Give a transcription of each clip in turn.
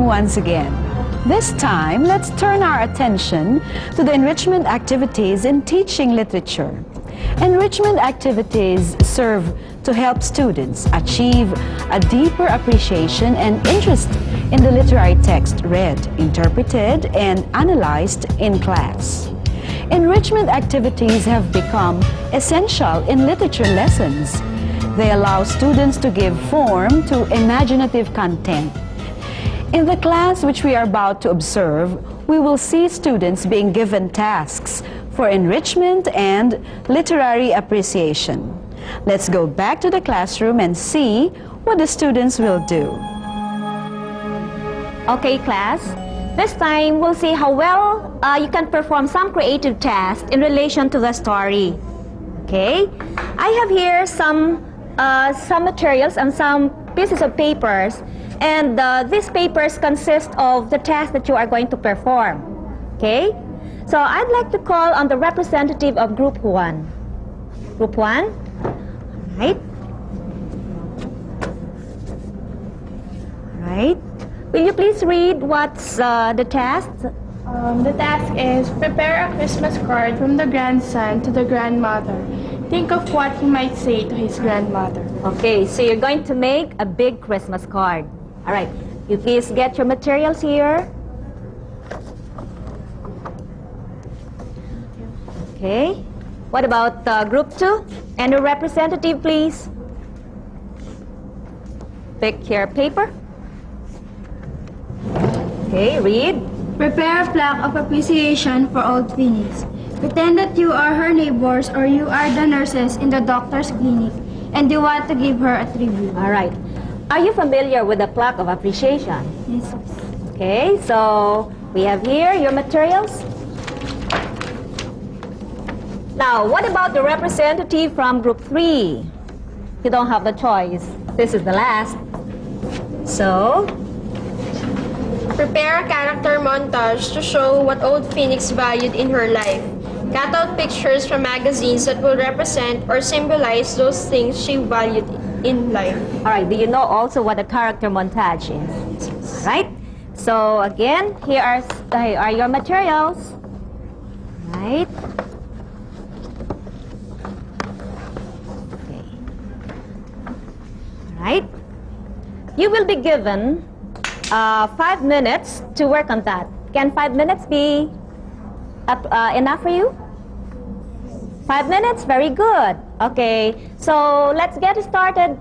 welcome once again. This time, let's turn our attention to the enrichment activities in teaching literature. Enrichment activities serve to help students achieve a deeper appreciation and interest in the literary text read, interpreted, and analyzed in class. Enrichment activities have become essential in literature lessons. They allow students to give form to imaginative content. In the class which we are about to observe, we will see students being given tasks for enrichment and literary appreciation. Let's go back to the classroom and see what the students will do. Okay, class. This time, we'll see how well you can perform some creative tasks in relation to the story. Okay? I have here some materials and some pieces of papers. And these papers consist of the tasks that you are going to perform. Okay? So I'd like to call on the representative of Group 1. Group 1? Right? Right? Will you please read what's the task? The task is prepare a Christmas card from the grandson to the grandmother. Think of what he might say to his grandmother. Okay, so you're going to make a big Christmas card. All right, you please get your materials here. Okay, what about Group 2? And a representative, please. Pick your paper. Okay, read. Prepare a plaque of appreciation for Old Phoenix. Pretend that you are her neighbors or you are the nurses in the doctor's clinic and you want to give her a tribute. All right. Are you familiar with the plaque of appreciation? Yes. Okay, so we have here your materials. Now, what about the representative from Group 3? You don't have the choice. This is the last. So, prepare a character montage to show what Old Phoenix valued in her life. Cut out pictures from magazines that will represent or symbolize those things she valued in life. all right, do you know also what a character montage is? Right? So, again, here are your materials. Right? Okay. All right? You will be given 5 minutes to work on that. Can 5 minutes be enough for you? 5 minutes? Very good. Okay, so let's get started.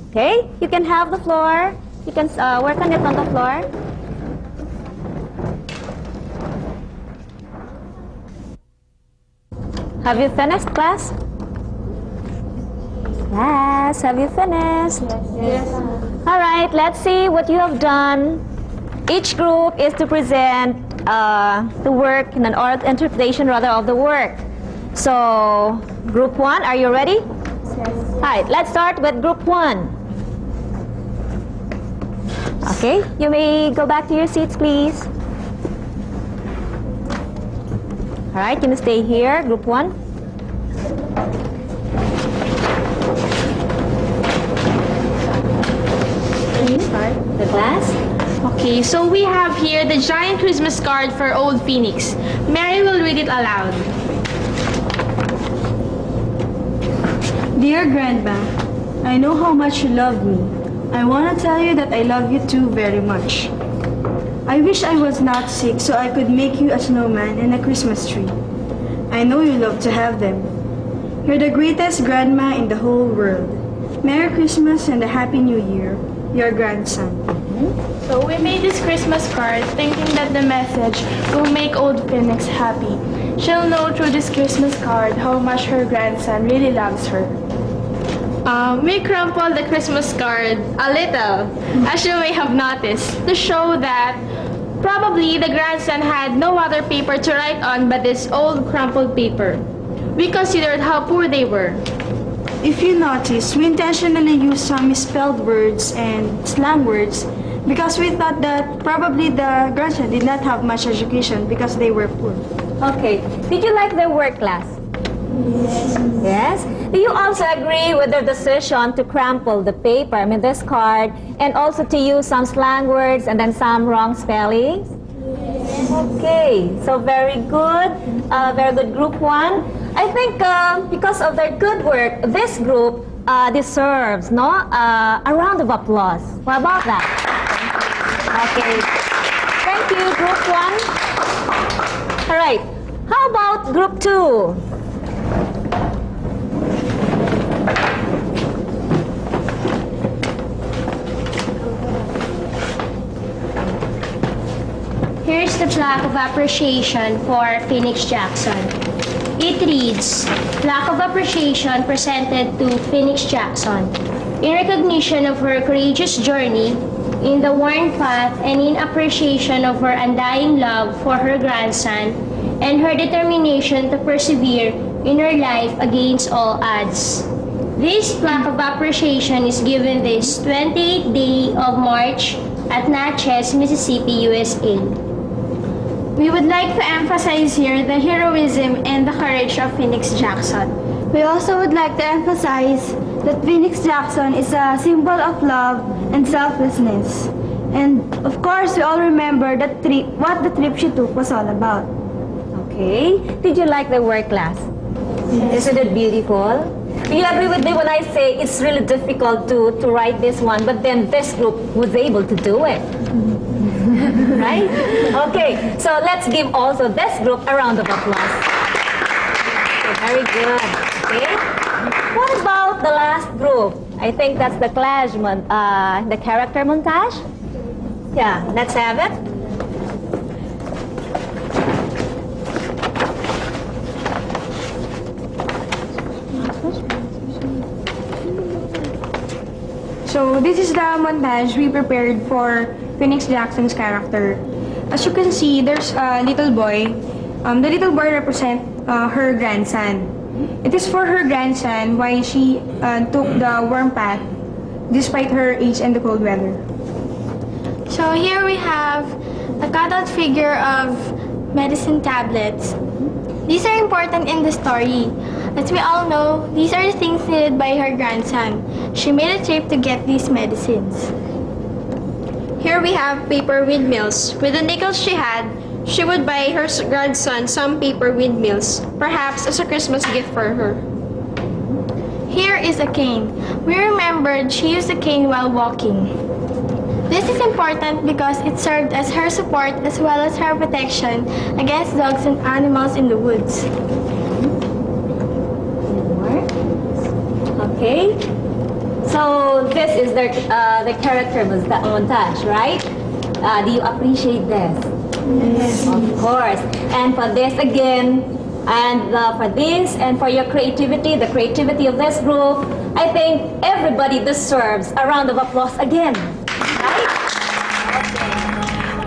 Okay, you can have the floor. You can work on it on the floor. Have you finished, class? Yes, have you finished? Yes. All right, let's see what you have done. Each group is to present the work in an oral interpretation rather of the work. So, Group 1, are you ready? Yes. All right, let's start with Group 1. Okay, you may go back to your seats, please. All right, you may stay here, Group 1. The class? Okay, so we have here the giant Christmas card for Old Phoenix. Mary will read it aloud. Dear Grandma, I know how much you love me. I want to tell you that I love you too very much. I wish I was not sick so I could make you a snowman and a Christmas tree. I know you love to have them. You're the greatest grandma in the whole world. Merry Christmas and a Happy New Year, your grandson. So we made this Christmas card thinking that the message will make Old Phoenix happy. She'll know through this Christmas card how much her grandson really loves her. We crumpled the Christmas card a little, as you may have noticed, to show that probably the grandson had no other paper to write on but this old crumpled paper. We considered how poor they were. If you notice, we intentionally used some misspelled words and slang words because we thought that probably the grandson did not have much education because they were poor. Okay, did you like the work, class? Yes. Do you also agree with their decision to crumple the paper, I mean this card, and also to use some slang words and then some wrong spellings? Okay, so very good group one. I think because of their good work, this group deserves a round of applause. What about that? Okay, thank you, group one. All right, how about group two? Here's the plaque of appreciation for Phoenix Jackson. It reads, Plaque of Appreciation presented to Phoenix Jackson in recognition of her courageous journey in the worn path and in appreciation of her undying love for her grandson and her determination to persevere in her life against all odds. This plaque of appreciation is given this 28th day of March at Natchez, Mississippi, USA. We would like to emphasize here the heroism and the courage of Phoenix Jackson. We also would like to emphasize that Phoenix Jackson is a symbol of love and selflessness. And of course, we all remember what the trip she took was all about. Okay. Did you like the work class? Yes. Isn't it beautiful? Do you agree with me when I say it's really difficult to write this one, but then this group was able to do it? Right? Okay, so let's give also this group a round of applause. Okay, very good. Okay. What about the last group? I think that's the the character montage. Yeah, let's have it. So this is the montage we prepared for Phoenix Jackson's character. As you can see, there's a little boy. The little boy represents her grandson. It is for her grandson why she took the warm path despite her age and the cold weather. So here we have a cutout figure of medicine tablets. These are important in the story. As we all know, these are the things needed by her grandson. She made a trip to get these medicines. Here we have paper windmills. With the nickels she had, she would buy her grandson some paper windmills, perhaps as a Christmas gift for her. Here is a cane. We remembered she used a cane while walking. This is important because it served as her support as well as her protection against dogs and animals in the woods. Okay. So this is the character montage, right? Do you appreciate this? Yes. Of course. And for this again, and for this, and for your creativity, the creativity of this group, I think everybody deserves a round of applause again. Right?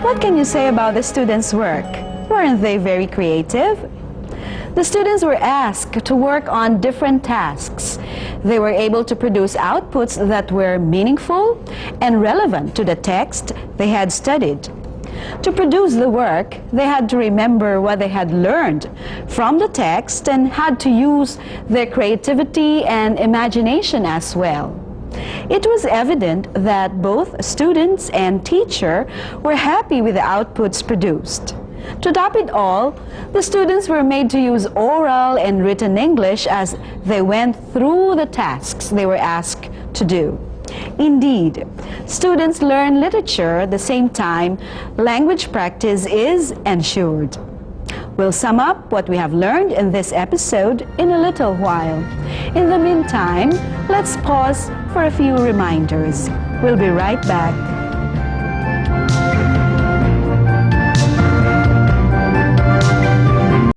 What can you say about the students' work? Weren't they very creative? The students were asked to work on different tasks. They were able to produce outputs that were meaningful and relevant to the text they had studied. To produce the work, they had to remember what they had learned from the text and had to use their creativity and imagination as well. It was evident that both students and teacher were happy with the outputs produced. To top it all, the students were made to use oral and written English as they went through the tasks they were asked to do. Indeed, students learn literature at the same time language practice is ensured. We'll sum up what we have learned in this episode in a little while. In the meantime, let's pause for a few reminders. We'll be right back.